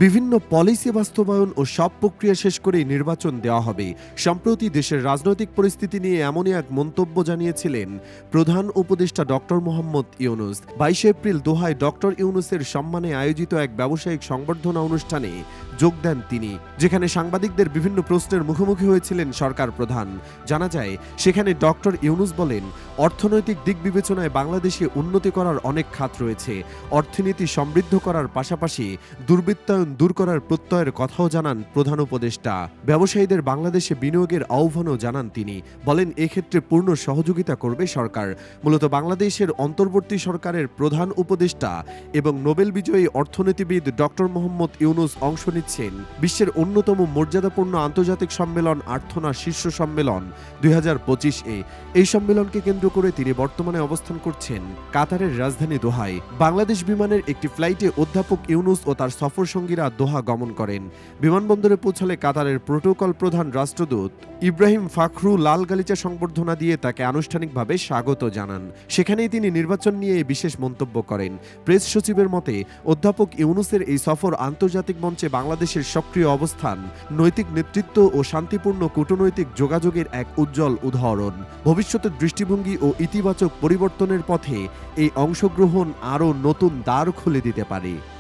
বিভিন্ন পলিসি বাস্তবায়ন ও সব প্রক্রিয়া শেষ করেই নির্বাচন দেওয়া হবে। সম্প্রতি দেশের রাজনৈতিক পরিস্থিতি নিয়ে এমনই এক মন্তব্য জানিয়েছিলেন প্রধান উপদেষ্টা ডক্টর মোহাম্মদ ইউনূস। 22 এপ্রিল দোহায় ডক্টর ইউনূসের সম্মানে আয়োজিত এক ব্যবসায়িক সংবর্ধনা অনুষ্ঠানে যোগ দেন তিনি, যেখানে সাংবাদিকদের বিভিন্ন প্রশ্নের মুখোমুখি হয়েছিলেন সরকার প্রধান। জানা যায়, সেখানে ডক্টর ইউনূস বলেন, অর্থনৈতিক দিক বিবেচনায় বাংলাদেশে উন্নতি করার অনেক খাত রয়েছে। অর্থনীতি সমৃদ্ধ করার পাশাপাশি দুর্বৃত্তায়ন দূর করার প্রত্যয়ের কথাও জানান প্রধান উপদেষ্টা। ব্যবসায়ীদের বাংলাদেশে বিনিয়োগের আহ্বানও জানান তিনি। বলেন, এক্ষেত্রে পূর্ণ সহযোগিতা করবে সরকার। মূলত বাংলাদেশের অন্তর্বর্তী সরকারের প্রধান উপদেষ্টা এবং নোবেল বিজয়ী অর্থনীতিবিদ ডক্টর মোহাম্মদ ইউনূস অংশ নিচ্ছেন বিশ্বের অন্যতম মর্যাদাপূর্ণ আন্তর্জাতিক সম্মেলন আর্থনা শীর্ষ সম্মেলন 2025-এ। এই সম্মেলনকে কেন্দ্র করে তিনি বর্তমানে অবস্থান করছেন কাতারের রাজধানী দোহায়। বাংলাদেশ বিমানের একটি ফ্লাইটে অধ্যাপক ইউনূস ও তার সফর সঙ্গীরা দোহা গমন করেন। বিমানবন্দরে পৌঁছালে কাতারের প্রোটোকল প্রধান রাষ্ট্রদূত ইব্রাহিম ফাখরু লাল গালিচা সংবর্ধনা দিয়ে তাকে আনুষ্ঠানিকভাবে স্বাগত জানান। সেখানেই তিনি নির্বাচন নিয়ে বিশেষ মন্তব্য করেন। প্রেস সচিবের মতে, অধ্যাপক ইউনূসের এই সফর আন্তর্জাতিক মঞ্চে বাংলাদেশের সক্রিয় অবস্থান, নৈতিক নেতৃত্ব ও শান্তিপূর্ণ কূটনৈতিক যোগাযোগের এক উজ্জ্বল উদাহরণ। ভবিষ্যতের দৃষ্টিভঙ্গি ও ইতিবাচক পরিবর্তনের পথে এই অংশগ্রহণ আরও নতুন দ্বার খুলে দিতে পারে।